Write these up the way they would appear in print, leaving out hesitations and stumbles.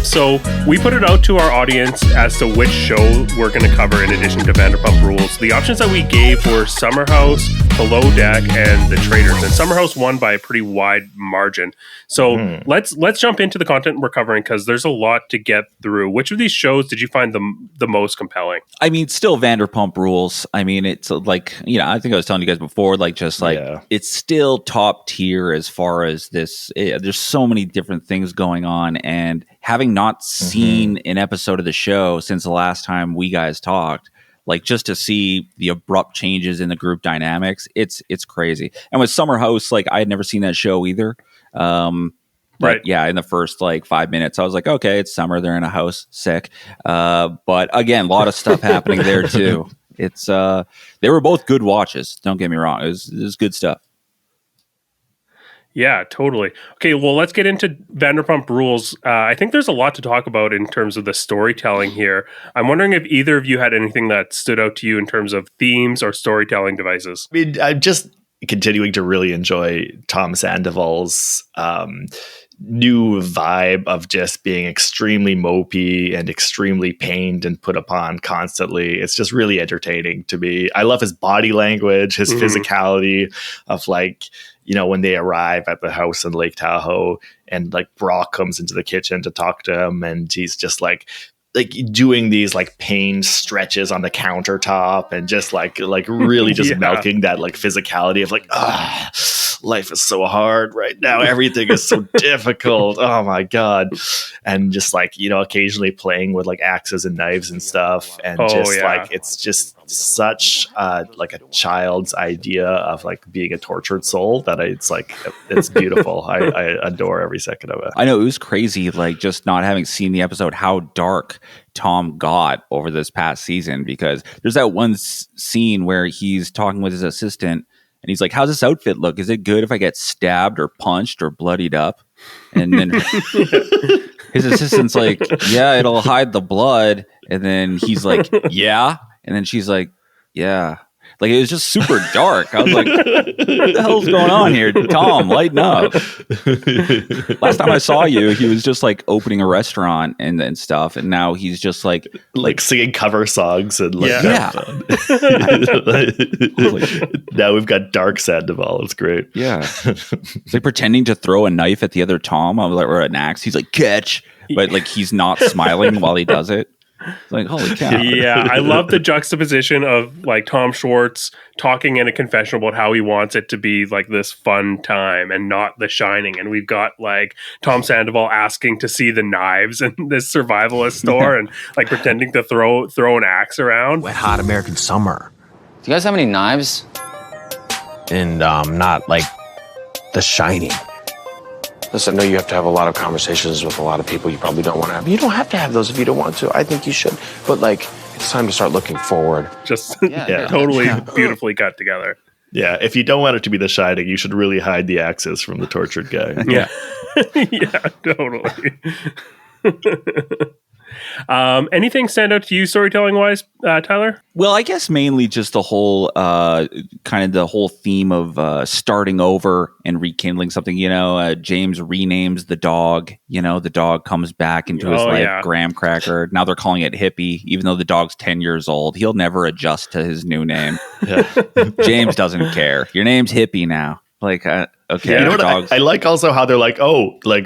So we put it out to our audience as to which show we're going to cover in addition to Vanderpump Rules. The options that we gave were Summer House, Below Deck, and The Traitors. And Summer House won by a pretty wide margin. So let's jump into the content we're covering because there's a lot to get through. Which of these shows did you find the most compelling? I mean, still Vanderpump Rules. I mean, it's like, I think I was telling you guys before, it's still top tier as far as this. There's so many different things going on, and having not seen an episode of the show since the last time we guys talked, like just to see the abrupt changes in the group dynamics, it's crazy. And with Summer House, like I had never seen that show either. But yeah, in the first 5 minutes, I was like, okay, it's summer. They're in a house, sick. But again, a lot of stuff happening there too. It's they were both good watches. Don't get me wrong. It was good stuff. Yeah, totally. Okay, well, let's get into Vanderpump Rules. I think there's a lot to talk about in terms of the storytelling here. I'm wondering if either of you had anything that stood out to you in terms of themes or storytelling devices. I mean, I'm just continuing to really enjoy Tom Sandoval's new vibe of just being extremely mopey and extremely pained and put upon constantly. It's just really entertaining to me. I love his body language, his physicality of when they arrive at the house in Lake Tahoe and Brock comes into the kitchen to talk to him and he's just doing these pain stretches on the countertop and just really just milking that physicality of life is so hard right now. Everything is so difficult. Oh my God. And just occasionally playing with axes and knives and stuff. And it's just such a child's idea of being a tortured soul that it's beautiful. I adore every second of it. I know it was crazy. Just not having seen the episode, how dark Tom got over this past season, because there's that one scene where he's talking with his assistant and he's like, how's this outfit look? Is it good if I get stabbed or punched or bloodied up? And then his assistant's like, yeah, it'll hide the blood. And then he's like, yeah. And then she's like, yeah. It was just super dark. I was like, what the hell's going on here? Tom, lighten up. Last time I saw you, he was just opening a restaurant and stuff. And now he's just like singing cover songs. And yeah. Now we've got dark Sandoval. It's great. Yeah. It's pretending to throw a knife at the other Tom or an axe. He's like, catch. But he's not smiling while he does it. Holy cow. Yeah, I love the juxtaposition of Tom Schwartz talking in a confessional about how he wants it to be this fun time and not The Shining. And we've got Tom Sandoval asking to see the knives in this survivalist store and pretending to throw an axe around. Wet hot American summer. Do you guys have any knives? And not The Shining. Listen, I know you have to have a lot of conversations with a lot of people you probably don't want to have. You don't have to have those if you don't want to. I think you should. But it's time to start looking forward. Just totally beautifully cut together. Yeah, if you don't want it to be The Shining, you should really hide the axes from the tortured guy. Yeah. Yeah, totally. Anything stand out to you storytelling wise, Tyler? Well, I guess mainly just the whole kind of the whole theme of starting over and rekindling something. James renames the dog. The dog comes back into his life, Graham Cracker. Now they're calling it Hippie, even though the dog's 10 years old. He'll never adjust to his new name. James doesn't care. Your name's Hippie now. Okay. You know what? I like also how they're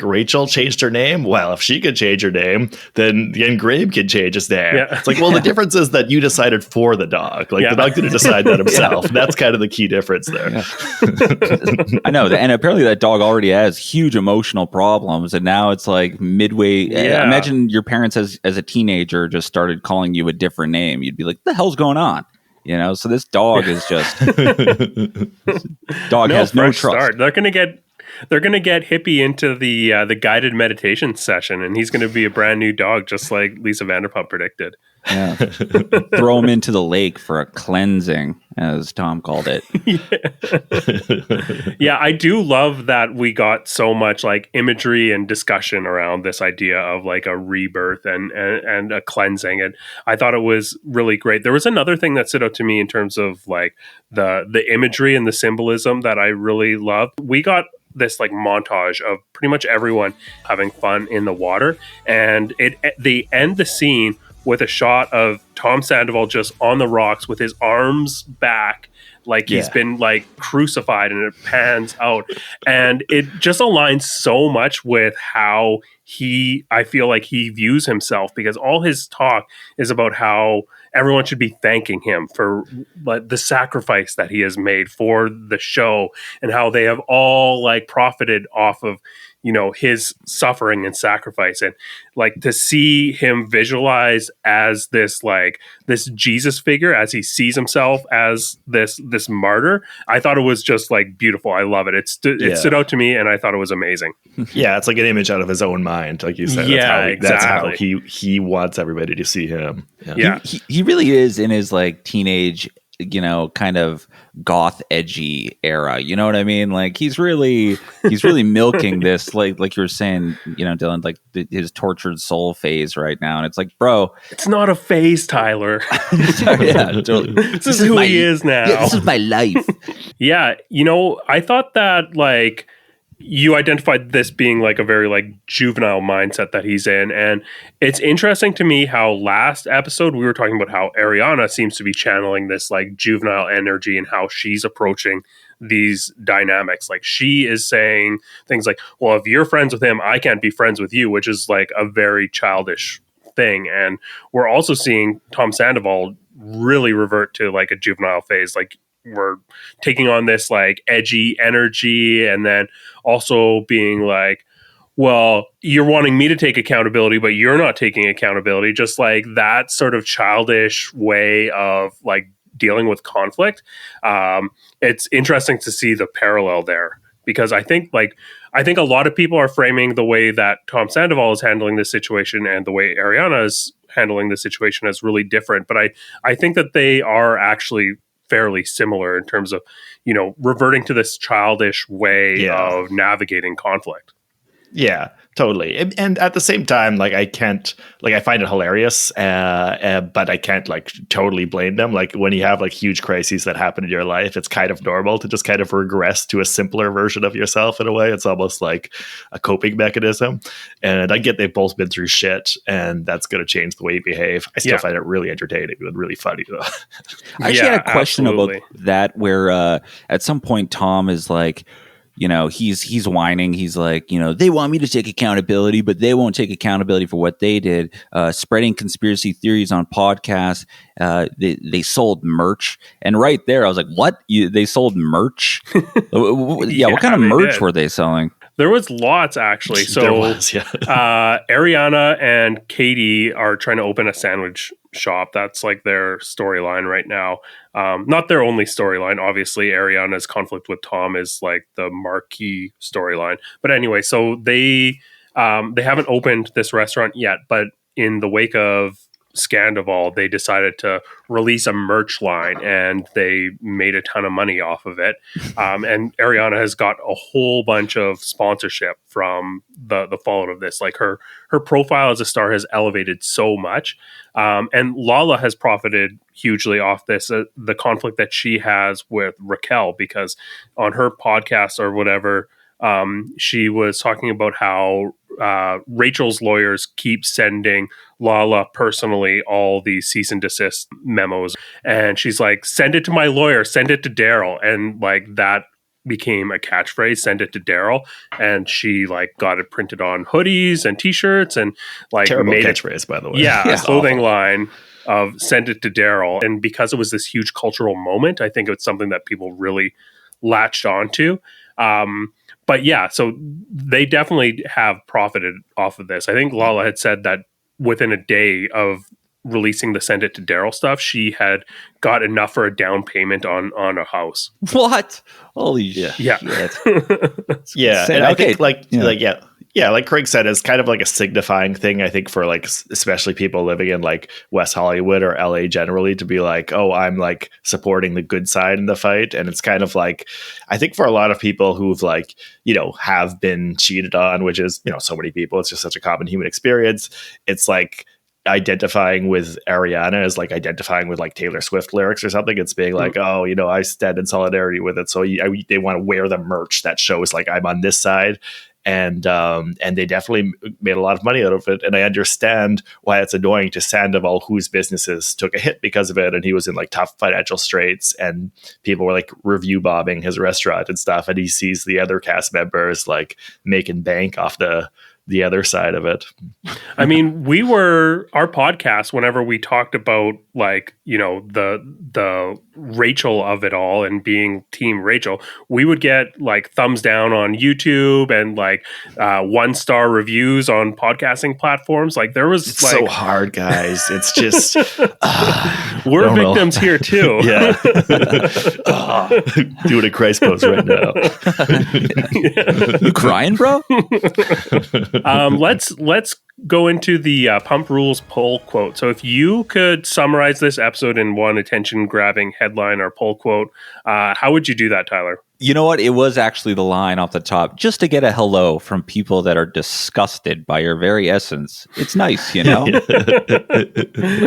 Rachel changed her name. Well, if she could change her name, then Graham can change his name. Yeah. It's the difference is that you decided for the dog. The dog didn't decide that himself. Yeah. That's kind of the key difference there. Yeah. I know. And apparently that dog already has huge emotional problems. And now it's midway. Yeah. Imagine your parents as a teenager just started calling you a different name. You'd be like, what the hell's going on? So this dog is just dog has no trust. Start. They're gonna get Hippie into the guided meditation session, and he's gonna be a brand new dog, just like Lisa Vanderpump predicted. Yeah. Throw him into the lake for a cleansing, as Tom called it. Yeah, I do love that we got so much imagery and discussion around this idea of a rebirth and a cleansing. And I thought it was really great. There was another thing that stood out to me in terms of the imagery and the symbolism that I really loved. We got this like montage of pretty much everyone having fun in the water, and they end the scene with a shot of Tom Sandoval just on the rocks with his arms back, like he's been like crucified, and it pans out, and it just aligns so much with how I feel like he views himself, because all his talk is about how everyone should be thanking him for the sacrifice that he has made for the show, and how they have all like profited off of, you know, his suffering and sacrifice. And like to see him visualized as this Jesus figure, as he sees himself as this martyr, I thought it was just like beautiful. I love it. It stood out to me, and I thought it was amazing. Yeah, it's like an image out of his own mind, like you said. That's how he wants everybody to see him. Yeah. He really is in his like teenage, you know, kind of goth edgy era, you know what I mean? Like he's really milking this, like you were saying, you know, Dylan, like his tortured soul phase right now. And it's like, bro, it's not a phase, Tyler. Yeah, totally. This is who he is now. Yeah, this is my life. Yeah, you know, I thought that like you identified this being like a very like juvenile mindset that he's in. And it's interesting to me how last episode we were talking about how Ariana seems to be channeling this like juvenile energy and how she's approaching these dynamics. Like she is saying things like, well, if you're friends with him, I can't be friends with you, which is like a very childish thing. And we're also seeing Tom Sandoval really revert to like a juvenile phase. Like we're taking on this like edgy energy, and then also being like, well, you're wanting me to take accountability, but you're not taking accountability. Just like that sort of childish way of like dealing with conflict. It's interesting to see the parallel there, because I think a lot of people are framing the way that Tom Sandoval is handling this situation and the way Ariana is handling the situation as really different. But I think that they are actually fairly similar in terms of, you know, reverting to this childish way of navigating conflict. Yeah, totally. And at the same time, like I find it hilarious, but I can't like totally blame them. Like when you have like huge crises that happen in your life, it's kind of normal to just kind of regress to a simpler version of yourself in a way. It's almost like a coping mechanism. And I get they've both been through shit, and that's going to change the way you behave. I still find it really entertaining and really funny though. I actually had a question about that, where at some point Tom is like, you know, he's whining. He's like, you know, they want me to take accountability, but they won't take accountability for what they did. Spreading conspiracy theories on podcasts. They sold merch. And right there, I was like, what? They sold merch? What kind of merch were they selling? There was lots, actually. So Ariana and Katie are trying to open a sandwich shop. That's like their storyline right now. Not their only storyline. Obviously, Ariana's conflict with Tom is like the marquee storyline. But anyway, so they haven't opened this restaurant yet, but in the wake of Sandoval, they decided to release a merch line, and they made a ton of money off of it. And Ariana has got a whole bunch of sponsorship from the fallout of this. Like her profile as a star has elevated so much. And Lala has profited hugely off this, the conflict that she has with Raquel, because on her podcast or whatever, she was talking about how Rachel's lawyers keep sending Lala personally all these cease and desist memos, and she's like, send it to my lawyer, send it to Daryl, and like that became a catchphrase, send it to Daryl, and she like got it printed on hoodies and t-shirts, and like terrible made catchphrase, by the way. a clothing line of send it to Daryl. And because it was this huge cultural moment, I think it's something that people really latched onto. But yeah, so they definitely have profited off of this. I think Lala had said that within a day of releasing the send it to Daryl stuff, she had got enough for a down payment on a house. What? Holy shit. Yeah. And I think like Craig said, it's kind of like a signifying thing, I think, for like especially people living in like West Hollywood or LA generally, to be like, oh, I'm like supporting the good side in the fight. And it's kind of like, I think for a lot of people who've like, you know, have been cheated on, which is, you know, so many people, it's just such a common human experience. It's like identifying with Ariana as like identifying with like Taylor Swift lyrics or something. It's being like, oh, you know, I stand in solidarity with it. So they want to wear the merch that shows like I'm on this side. And they definitely made a lot of money out of it. And I understand why it's annoying to Sandoval, whose businesses took a hit because of it. And he was in like tough financial straits, and people were like review bombing his restaurant and stuff. And he sees the other cast members like making bank off the other side of it. I mean, our podcast, whenever we talked about like, you know, the Rachel of it all and being team Rachel, we would get like thumbs down on YouTube and like 1-star reviews on podcasting platforms. Like there was it's like so hard, guys. It's just we're victims here too. Yeah. Doing a Christ pose right now. You crying, bro? Let's go into the Pump Rules poll quote. So if you could summarize this episode in one attention-grabbing headline or poll quote, how would you do that, Tyler? You know what? It was actually the line off the top, just to get a hello from people that are disgusted by your very essence. It's nice, you know?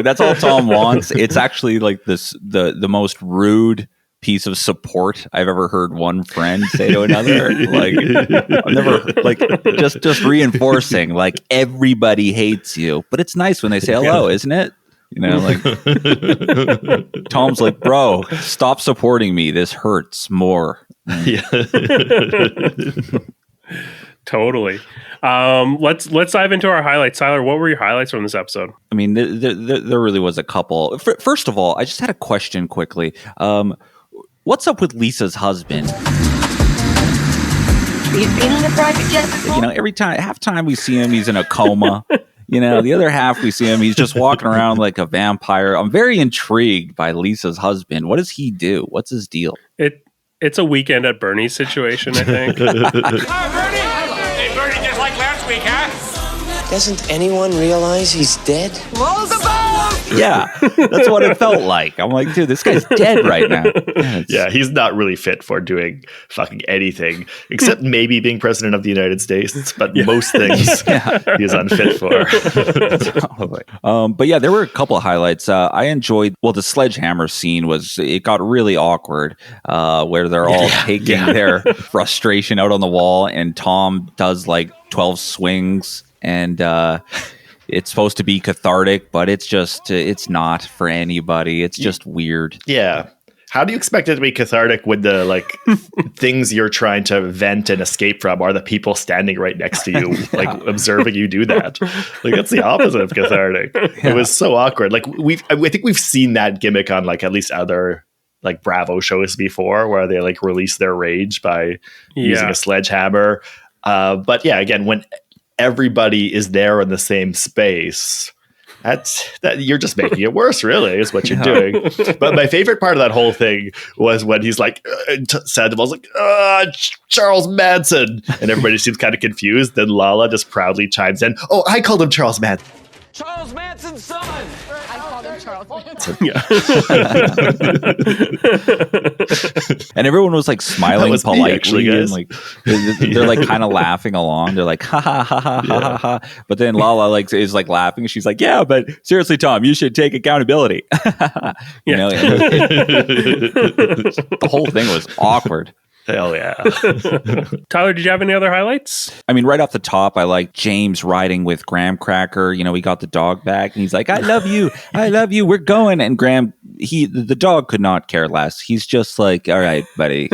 That's all Tom wants. It's actually like the most rude piece of support I've ever heard one friend say to another. Like I've never like just reinforcing like everybody hates you, but it's nice when they say hello, isn't it? You know, like Tom's like, bro, stop supporting me. This hurts more. Yeah. Totally. Let's dive into our highlights. Tyler, what were your highlights from this episode? I mean, there really was a couple. First of all, I just had a question quickly. What's up with Lisa's husband? You've been in a private jet before? You know, half time we see him, he's in a coma. You know, the other half we see him, he's just walking around like a vampire. I'm very intrigued by Lisa's husband. What does he do? What's his deal? It's a Weekend at Bernie's situation, I think. Bernie! Hey, Bernie, just like last week, huh? Doesn't anyone realize he's dead? Roll the boat! Yeah, that's what it felt like. I'm like, dude, this guy's dead right now. Yeah, he's not really fit for doing fucking anything, except maybe being president of the United States. But most things he's unfit for. But yeah, there were a couple of highlights. I enjoyed, the sledgehammer scene it got really awkward where they're all taking their frustration out on the wall, and Tom does like 12 swings. And it's supposed to be cathartic, but it's not for anybody. It's just weird. Yeah. How do you expect it to be cathartic when the like things you're trying to vent and escape from are the people standing right next to you, like observing you do that? Like that's the opposite of cathartic. It was so awkward. Like I think we've seen that gimmick on like at least other like Bravo shows before, where they like release their rage by using a sledgehammer. But yeah, again, when everybody is there in the same space, that you're just making it worse, really, is what you're doing. But my favorite part of that whole thing was when he's like, Sandoval's like, Charles Manson, and everybody seems kind of confused. Then Lala just proudly chimes in, oh, I called him Charles Manson. Charles Manson's son! I called him Charles Manson. And everyone was like smiling politely, actually, guys. and like they're like kind of laughing along. They're like ha ha ha ha ha ha. But then Lala like is like laughing. She's like, yeah, but seriously, Tom, you should take accountability. You know, the whole thing was awkward. Hell yeah. Tyler, did you have any other highlights? I mean, right off the top, I like James riding with Graham Cracker. You know, he got the dog back and he's like, I love you. We're going. And Graham, the dog could not care less. He's just like, all right, buddy.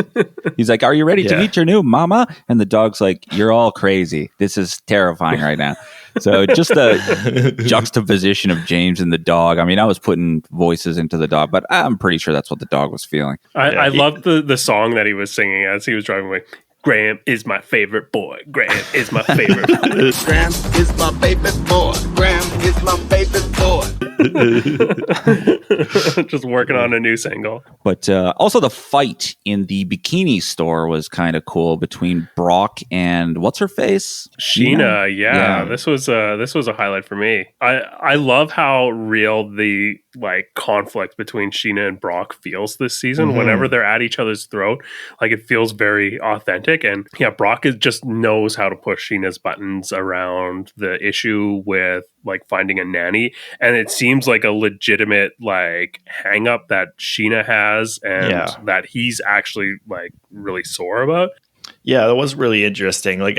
He's like, are you ready to meet your new mama? And the dog's like, you're all crazy. This is terrifying right now. So just the juxtaposition of James and the dog. I mean, I was putting voices into the dog, but I'm pretty sure that's what the dog was feeling. I loved the song that he was singing as he was driving away. Graham is my favorite boy. Graham is my favorite boy. Graham is my favorite boy. Graham is my favorite boy. Just working on a new single. But also the fight in the bikini store was kind of cool between Brock and what's her face? Scheana. Yeah. This was a highlight for me. I love how real the like conflict between Scheana and Brock feels this season. Whenever they're at each other's throat, like it feels very authentic. And yeah, Brock just knows how to push Sheena's buttons around the issue with like finding a nanny. And it seems like a legitimate like hang up that Scheana has and that he's actually like really sore about. Yeah, that was really interesting. Like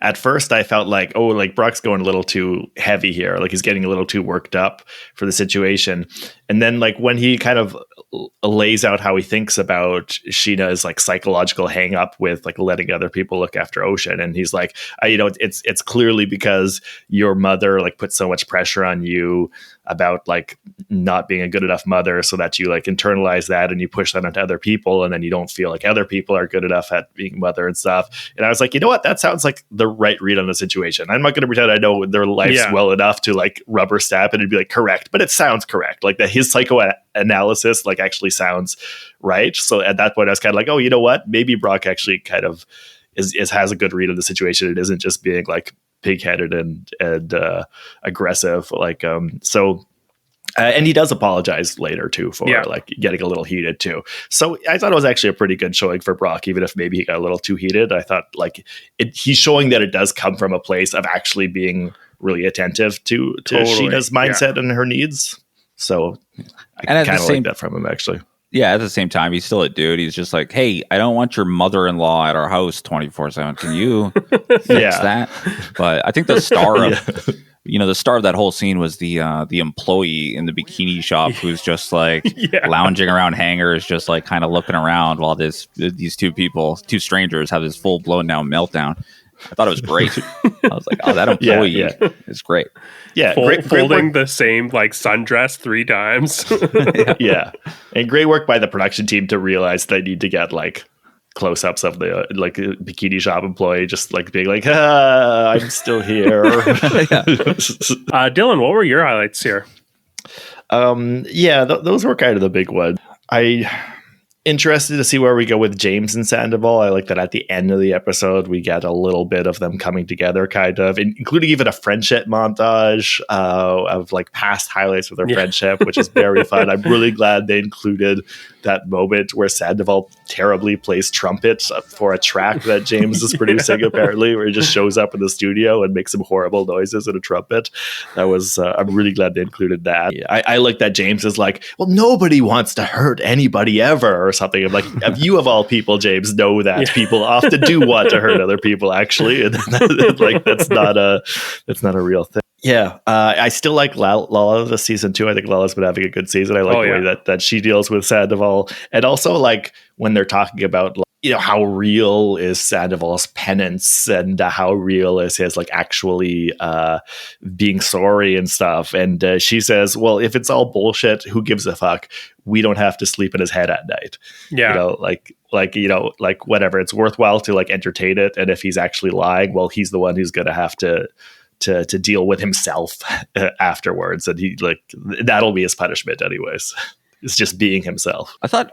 at first I felt like, oh, like Brock's going a little too heavy here. Like he's getting a little too worked up for the situation. And then like when he kind of lays out how he thinks about Scheana's like psychological hang up with like letting other people look after Ocean. And he's like, it's clearly because your mother like put so much pressure on you about like not being a good enough mother, so that you like internalize that and you push that onto other people, and then you don't feel like other people are good enough at being a mother and stuff. And I was like, you know what, that sounds like the right read on the situation. I'm not going to pretend I know their lives well enough to like rubber stamp it and be like correct, but it sounds correct. Like that his psychoanalysis like actually sounds right. So at that point I was kind of like, oh, you know what, maybe Brock actually kind of has a good read of the situation. It isn't just being like pig-headed and aggressive, like and he does apologize later too for like getting a little heated too. So I thought it was actually a pretty good showing for Brock, even if maybe he got a little too heated. I thought like he's showing that it does come from a place of actually being really attentive to Sheena's mindset and her needs. So I kind of like that from him actually. Yeah, at the same time, he's still a dude. He's just like, hey, I don't want your mother-in-law at our house 24/7. Can you fix that? But I think the star of the star of that whole scene was the employee in the bikini shop who's just like lounging around hangars, just like kind of looking around while these two strangers have this full blown down meltdown. I thought it was great. I was like, oh, that employee is great. Yeah, folding the same like sundress 3 times. Yeah, and great work by the production team to realize they need to get like close-ups of the like bikini shop employee just like being like, I'm still here. Dylan, what were your highlights here? Those were kind of the big ones. Interested to see where we go with James and Sandoval. I like that at the end of the episode we get a little bit of them coming together, kind of, including even a friendship montage of like past highlights of their friendship, which is very fun. I'm really glad they included that moment where Sandoval terribly plays trumpet for a track that James is producing, apparently, where he just shows up in the studio and makes some horrible noises in a trumpet. That was I'm really glad they included that. I like that James is like, well, nobody wants to hurt anybody ever, or something. I'm like, you of all people, James, know that people often do want to hurt other people, actually, and like that's not a real thing. I still like Lala this season too. I think Lala's been having a good season. I like the way that she deals with Sandoval, and also like when they're talking about how real is Sandoval's penance and how real is his like actually being sorry and stuff. And she says, well, if it's all bullshit, who gives a fuck? We don't have to sleep in his head at night. Like whatever, it's worthwhile to like entertain it. And if he's actually lying, well, he's the one who's going to have to deal with himself afterwards. And he like, that'll be his punishment anyways. It's just being himself. I thought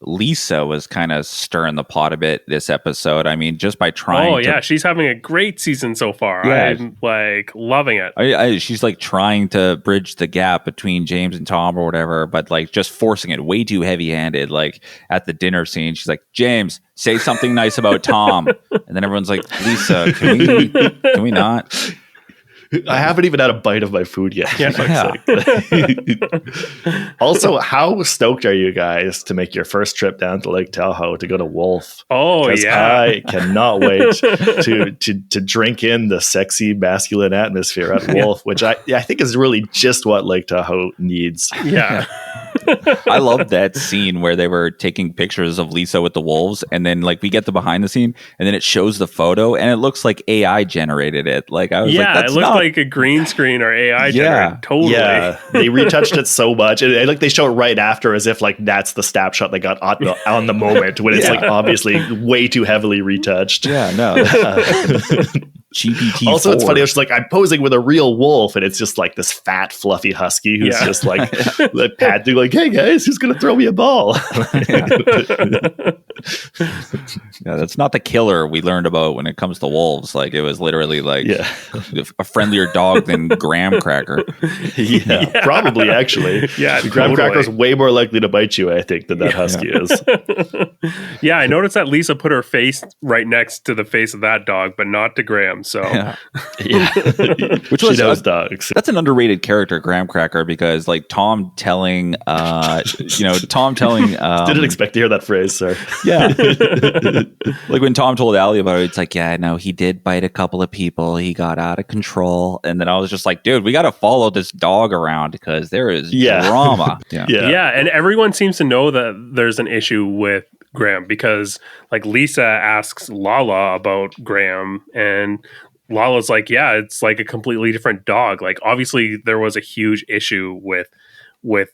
Lisa was kind of stirring the pot a bit this episode. I mean, just by trying she's having a great season so far. I'm like loving it. She's like trying to bridge the gap between James and Tom or whatever, but like just forcing it way too heavy-handed. Like at the dinner scene, she's like, James, say something nice about Tom. And then everyone's like, Lisa, can we not? I haven't even had a bite of my food yet. Also, how stoked are you guys to make your first trip down to Lake Tahoe to go to Wolf? I cannot wait to drink in the sexy masculine atmosphere at Wolf, which I think is really just what Lake Tahoe needs. I love that scene where they were taking pictures of Lisa with the wolves, and then like we get the behind the scene, and then it shows the photo, and it looks like AI generated it. Like I was like, that's it looked like a green screen or AI generated. Totally. Yeah, they retouched it so much, and like they show it right after as if like that's the snapshot they got on the moment when it's like obviously way too heavily retouched. GPT. Also, it's funny. It's like I'm posing with a real wolf, and it's just like this fat, fluffy husky who's just like panting, like, "Hey guys, who's gonna throw me a ball?" Yeah, that's not the killer we learned about when it comes to wolves. Like it was literally like a friendlier dog than graham cracker. Yeah, probably actually. Yeah, graham cracker's way more likely to bite you, I think, than that husky is. Yeah, I noticed that Lisa put her face right next to the face of that dog, but not to Graham. So, which was, she knows dogs. That's an underrated character, Graham Cracker, because like Tom telling, didn't expect to hear that phrase, sir. Yeah, like when Tom told Allie about it, it's like, yeah, no, he did bite a couple of people. He got out of control, and then I was just like, dude, we got to follow this dog around because there is drama. Yeah, and everyone seems to know that there's an issue with Graham because like Lisa asks Lala about Graham and Lala's like, yeah, it's like a completely different dog. Like obviously there was a huge issue with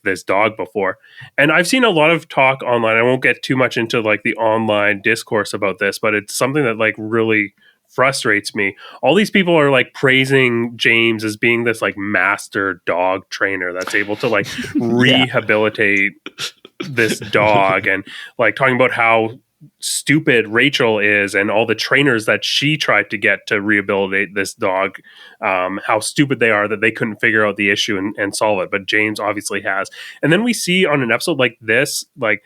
this dog before. And I've seen a lot of talk online. I won't get too much into like the online discourse about this, but it's something that like really frustrates me. All these people are like praising James as being this like master dog trainer that's able to like rehabilitate this dog and like talking about how stupid Rachel is and all the trainers that she tried to get to rehabilitate this dog, how stupid they are that they couldn't figure out the issue and solve it. But James obviously has. And then we see on an episode like this, like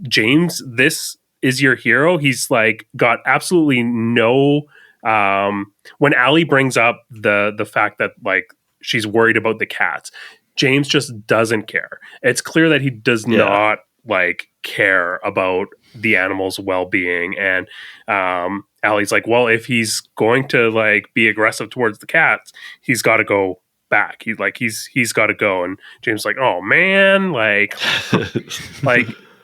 James, this is your hero. He's like got absolutely no when Allie brings up the fact that like she's worried about the cats, James just doesn't care. It's clear that he does not like care about the animal's well-being. And Allie's like, well, if he's going to like be aggressive towards the cats, he's got to go back. He's got to go. And James is like, oh man, like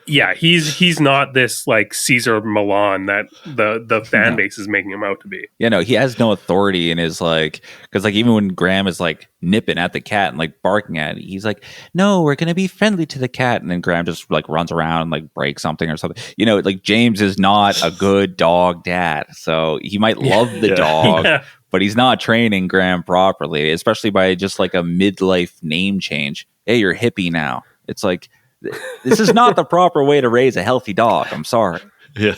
yeah, he's not this like Caesar Milan that the fan base is making him out to be. Yeah, no, he has no authority in his like, because like even when Graham is like nipping at the cat and like barking at it, he's like, no, we're gonna be friendly to the cat, and then Graham just like runs around and like breaks something or something. You know, like James is not a good dog dad, so he might love the dog, but he's not training Graham properly, especially by just like a midlife name change. Hey, you're hippie now. It's like, this is not the proper way to raise a healthy dog. I'm sorry. Yeah.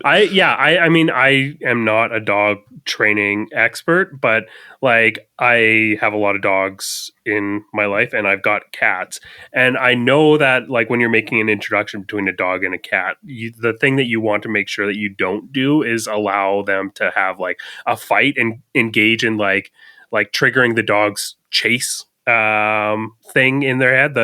I mean, I am not a dog training expert, but like I have a lot of dogs in my life and I've got cats. And I know that like when you're making an introduction between a dog and a cat, the thing that you want to make sure that you don't do is allow them to have like a fight and engage in like triggering the dog's chase thing in their head,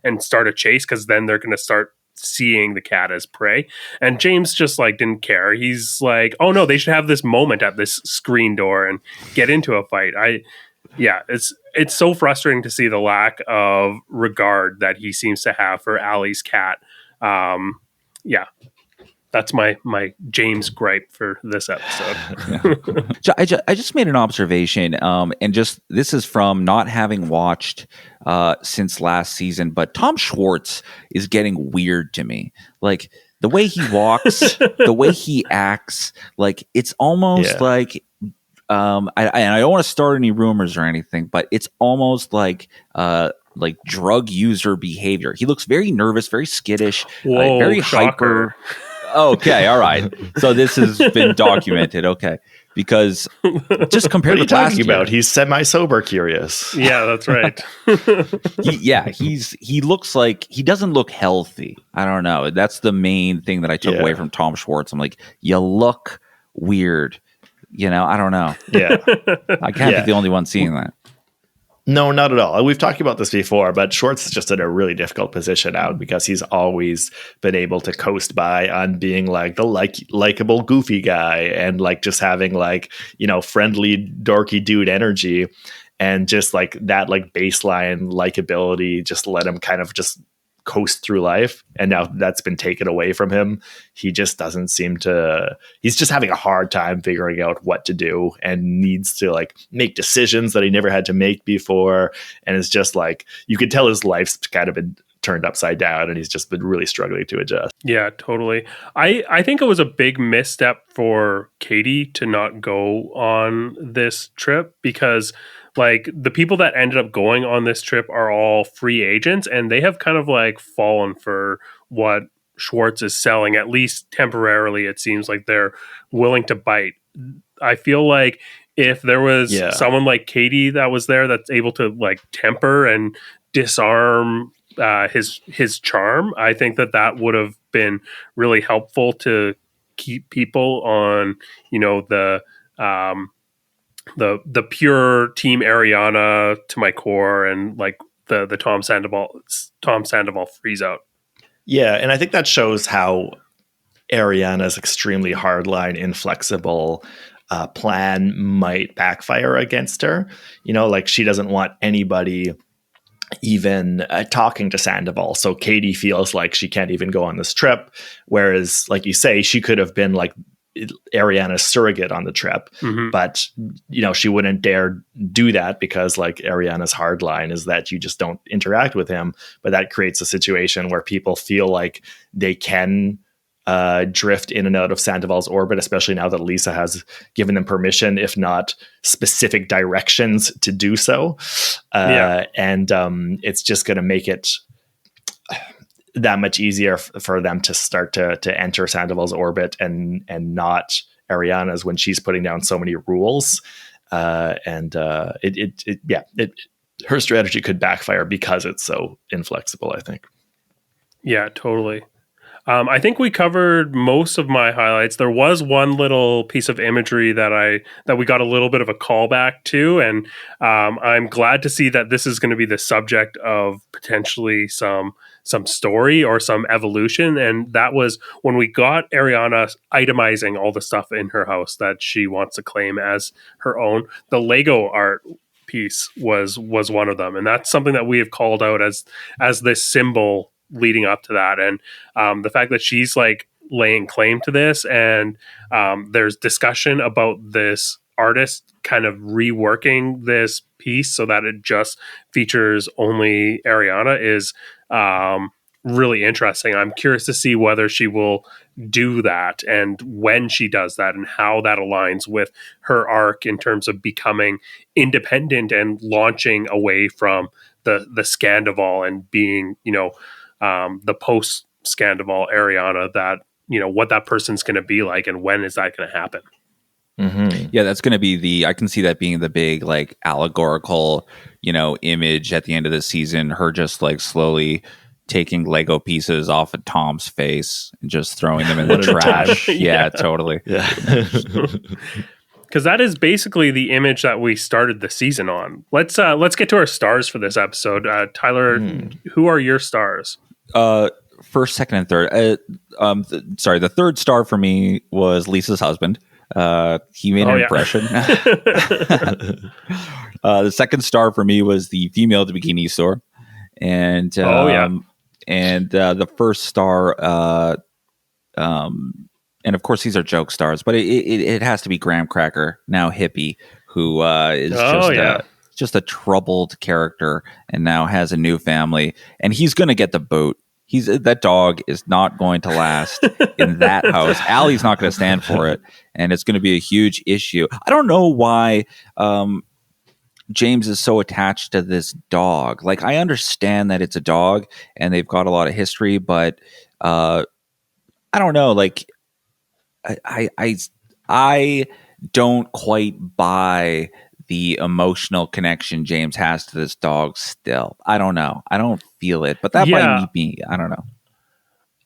and start a chase, because then they're going to start seeing the cat as prey. And James just like didn't care. He's like, oh no, they should have this moment at this screen door and get into a fight. It's so frustrating to see the lack of regard that he seems to have for Allie's cat. That's my James gripe for this episode. I just made an observation, and just this is from not having watched since last season, but Tom Schwartz is getting weird to me. Like the way he walks, the way he acts, like it's almost like I don't want to start any rumors or anything, but it's almost like drug user behavior. He looks very nervous, very skittish, very hyper. Okay, all right. So this has been documented. Okay, because just compared to last year, about he's semi-sober curious. Yeah, that's right. He looks like he doesn't look healthy. I don't know. That's the main thing that I took away from Tom Schwartz. I'm like, you look weird. You know, I don't know. Yeah, I can't be the only one seeing that. No, not at all. We've talked about this before, but Schwartz is just in a really difficult position out because he's always been able to coast by on being like the likable goofy guy and like just having like, you know, friendly dorky dude energy, and just like that like baseline likability just let him kind of just coast through life. And now that's been taken away from him. He just doesn't seem to, he's just having a hard time figuring out what to do and needs to like make decisions that he never had to make before. And it's just like, you could tell his life's kind of been turned upside down, and he's just been really struggling to adjust. Yeah, totally. I think it was a big misstep for Katie to not go on this trip, because like the people that ended up going on this trip are all free agents, and they have kind of like fallen for what Schwartz is selling, at least temporarily. It seems like they're willing to bite. I feel like if there was someone like Katie that was there that's able to like temper and disarm his charm, I think that would have been really helpful to keep people on, you know, the pure team Ariana to my core, and like the Tom Sandoval freeze out. Yeah, and I think that shows how Ariana's extremely hardline, inflexible plan might backfire against her. You know, like she doesn't want anybody even talking to Sandoval. So Katie feels like she can't even go on this trip. Whereas, like you say, she could have been like Ariana's surrogate on the trip, but you know, she wouldn't dare do that because like Ariana's hard line is that you just don't interact with him. But that creates a situation where people feel like they can drift in and out of Sandoval's orbit, especially now that Lisa has given them permission, if not specific directions to do so. And it's just going to make it that much easier for them to start to enter Sandoval's orbit and not Ariana's when she's putting down so many rules. Her strategy could backfire because it's so inflexible, I think. Yeah, totally. I think we covered most of my highlights. There was one little piece of imagery that we got a little bit of a callback to, and I'm glad to see that this is going to be the subject of potentially some story or some evolution. And that was when we got Ariana itemizing all the stuff in her house that she wants to claim as her own. The Lego art piece was one of them, and that's something that we have called out as this symbol leading up to that. And the fact that she's like laying claim to this, and there's discussion about this artist kind of reworking this piece so that it just features only Ariana is really interesting. I'm curious to see whether she will do that and when she does that and how that aligns with her arc in terms of becoming independent and launching away from the Sandoval and being, you know, the post Sandoval Ariana, that, you know, what that person's going to be like and when is that going to happen. Yeah, that's going to be I can see that being the big like allegorical, you know, image at the end of the season, her just like slowly taking Lego pieces off of Tom's face and just throwing them in the trash. Yeah, totally. Yeah. Because that is basically the image that we started the season on. Let's get to our stars for this episode. Tyler, who are your stars? First, second, and third. The third star for me was Lisa's husband. He made an impression. The second star for me was the female at the bikini store, and the first star. And of course, these are joke stars, but it has to be Graham Cracker, now hippie, who is just a troubled character and now has a new family, and he's going to get the boot. That dog is not going to last in that house. Allie's not going to stand for it, and it's going to be a huge issue. I don't know why James is so attached to this dog. Like, I understand that it's a dog and they've got a lot of history, but I don't know. Like, I don't quite buy the emotional connection James has to this dog still. I don't know. I don't feel it, but that might be me. I don't know.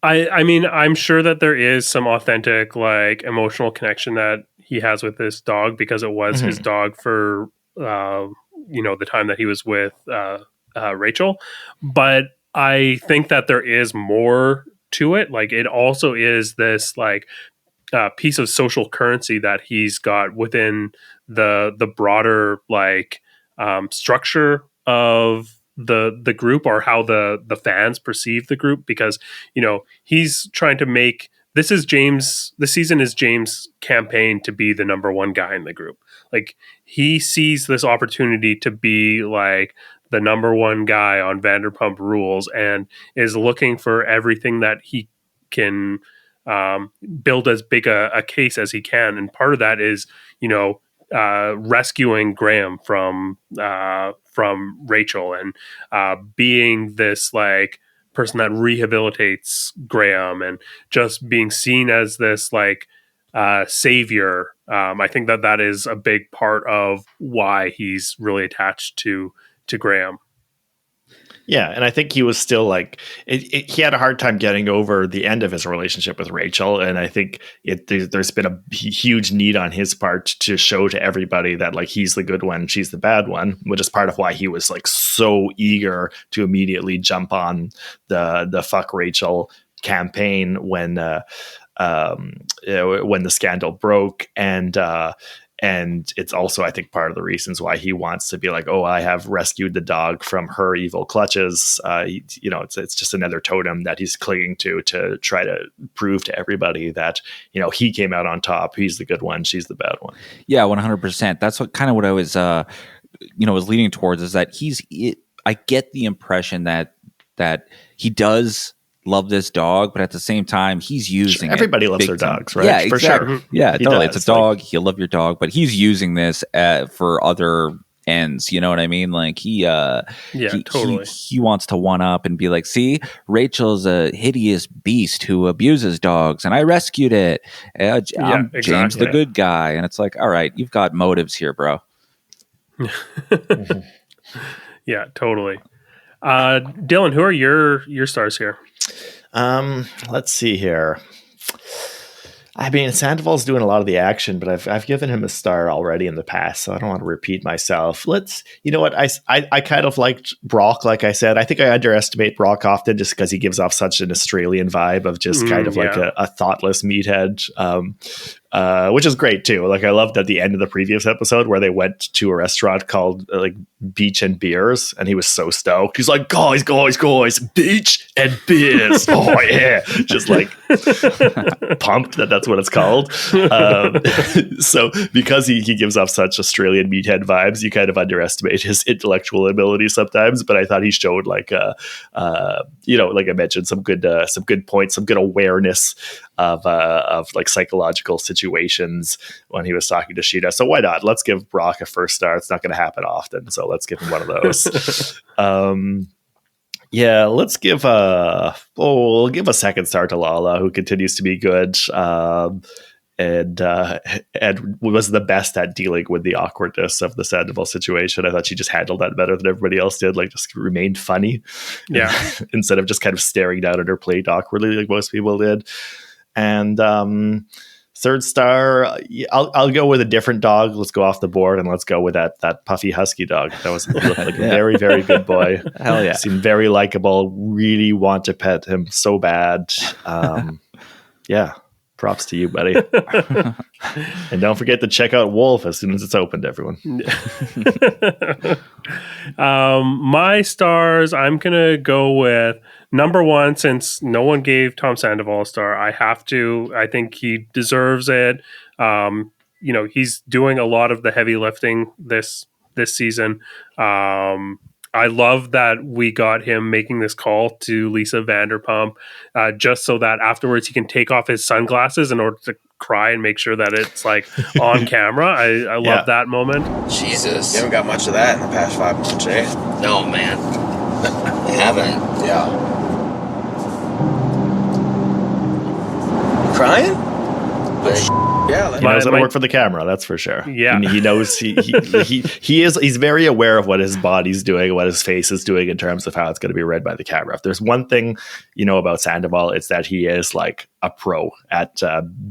I mean, I'm sure that there is some authentic, like, emotional connection that he has with this dog because it was his dog for, the time that he was with Rachel. But I think that there is more to it. Like, it also is this, like, piece of social currency that he's got within the broader like structure of the group, or how the fans perceive the group, because, you know, he's trying to make this season is James' campaign to be the number one guy in the group. Like, he sees this opportunity to be like the number one guy on Vanderpump Rules and is looking for everything that he can build as big a case as he can. And part of that is, rescuing Graham from Rachel and being this like person that rehabilitates Graham and just being seen as this like savior. I think that is a big part of why he's really attached to Graham. Yeah, and I think he was still like he had a hard time getting over the end of his relationship with Rachel, and I think there's been a huge need on his part to show to everybody that like he's the good one, she's the bad one, which is part of why he was like so eager to immediately jump on the fuck Rachel campaign when the scandal broke, and it's also, I think, part of the reasons why he wants to be like, oh, I have rescued the dog from her evil clutches. It's just another totem that he's clinging to try to prove to everybody that, he came out on top. He's the good one. She's the bad one. Yeah, 100%. That's what I was, was leaning towards is that I get the impression that he does love this dog, but at the same time, he's using everybody loves their dogs, right? Yeah, for exactly. sure. Yeah, totally. Does. It's a dog. He'll love your dog, but he's using this for other ends. You know what I mean? Like totally. He wants to one up and be like, see, Rachel's a hideous beast who abuses dogs, and I rescued it. I'm James the good guy, and it's like, all right, you've got motives here, bro. Yeah, totally. Dylan, who are your stars here? Let's see here. I mean, Sandoval's doing a lot of the action, but I've given him a star already in the past, so I don't want to repeat myself. You know what? I kind of liked Brock, like I said. I think I underestimate Brock often just because he gives off such an Australian vibe of just kind of like a thoughtless meathead, which is great too. Like I loved at the end of the previous episode where they went to a restaurant called like Beach and Beers, and he was so stoked. He's like, guys, beach and beers. Oh yeah, just like pumped that's what it's called. So because he gives off such Australian meathead vibes, you kind of underestimate his intellectual ability sometimes. But I thought he showed like like I mentioned, some good points, some good awareness of like psychological situations when he was talking to Scheana. So why not? Let's give Brock a first star. It's not going to happen often, so let's give him one of those. Let's give we'll give a second star to Lala, who continues to be good and was the best at dealing with the awkwardness of the Sandoval situation. I thought she just handled that better than everybody else did. Like just remained funny, instead of just kind of staring down at her plate awkwardly like most people did. And third star, I'll go with a different dog. Let's go off the board and let's go with that puffy husky dog. That was like a very, very good boy. Hell yeah. Seemed very likable. Really want to pet him so bad. Props to you, buddy. And don't forget to check out Wolf as soon as it's opened, everyone. My stars, I'm going to go with number one, since no one gave Tom Sandoval a star. I have to. I think he deserves it. He's doing a lot of the heavy lifting this season. I love that we got him making this call to Lisa Vanderpump just so that afterwards he can take off his sunglasses in order to cry and make sure that it's like on camera. I love that moment. Jesus. You haven't got much of that in the past 5 months, eh? No, man. I haven't. Yeah. You crying? Yeah, he knows how to work for the camera. That's for sure. Yeah, he knows he's very aware of what his body's doing, what his face is doing in terms of how it's going to be read by the camera. If there's one thing about Sandoval, it's that he is like a pro at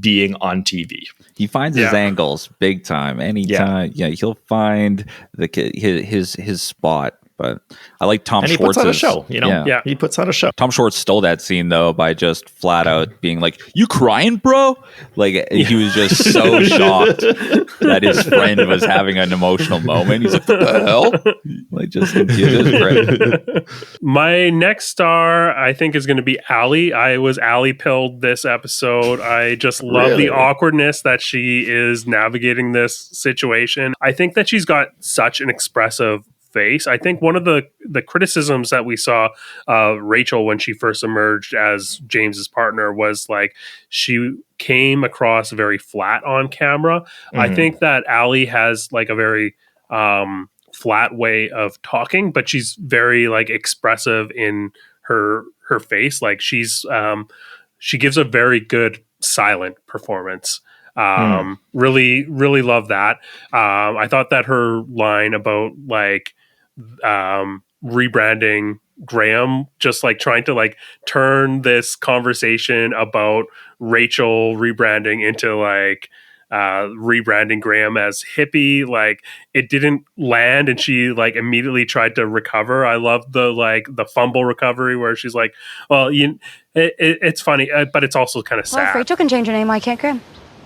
being on TV. He finds his angles big time. Anytime, he'll find his spot. But I like Tom Schwartz. He puts on a show, he puts on a show. Tom Schwartz stole that scene though by just flat out being like, "You crying, bro?" Like he was just so shocked that his friend was having an emotional moment. He's like, "What the hell?" Like just great. My next star, I think, is going to be Allie. I was Allie pilled this episode. I just love the awkwardness that she is navigating this situation. I think that she's got such an expressive face. I think one of the criticisms that we saw Rachel when she first emerged as James's partner was like she came across very flat on camera. I think that Allie has like a very flat way of talking, but she's very like expressive in her face. Like she gives a very good silent performance. Really love that. I thought that her line about like rebranding Graham, just like trying to like turn this conversation about Rachel rebranding into like rebranding Graham as hippie, like it didn't land, and she like immediately tried to recover. I love the fumble recovery where she's like, well, it's funny, but it's also kind of sad. Well, if Rachel can change her name, why can't Graham?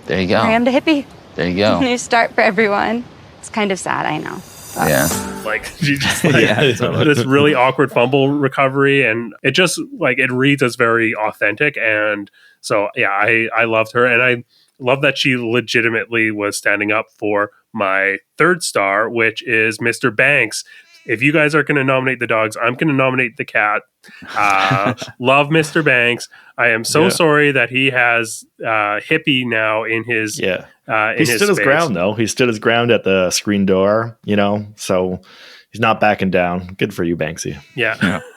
There you go. Graham to hippie. There you go. New start for everyone. It's kind of sad, I know. But. Yeah. Like she just this really awkward fumble recovery, and it just like it reads as very authentic. And so yeah, I loved her, and I love that she legitimately was standing up for my third star, which is Mr. Banks. If you guys are going to nominate the dogs, I'm going to nominate the cat. Love Mr. Banks. I am so sorry that he has hippie now in his he stood his ground though. He stood his ground at the screen door, so he's not backing down. Good for you, Banksy. Yeah.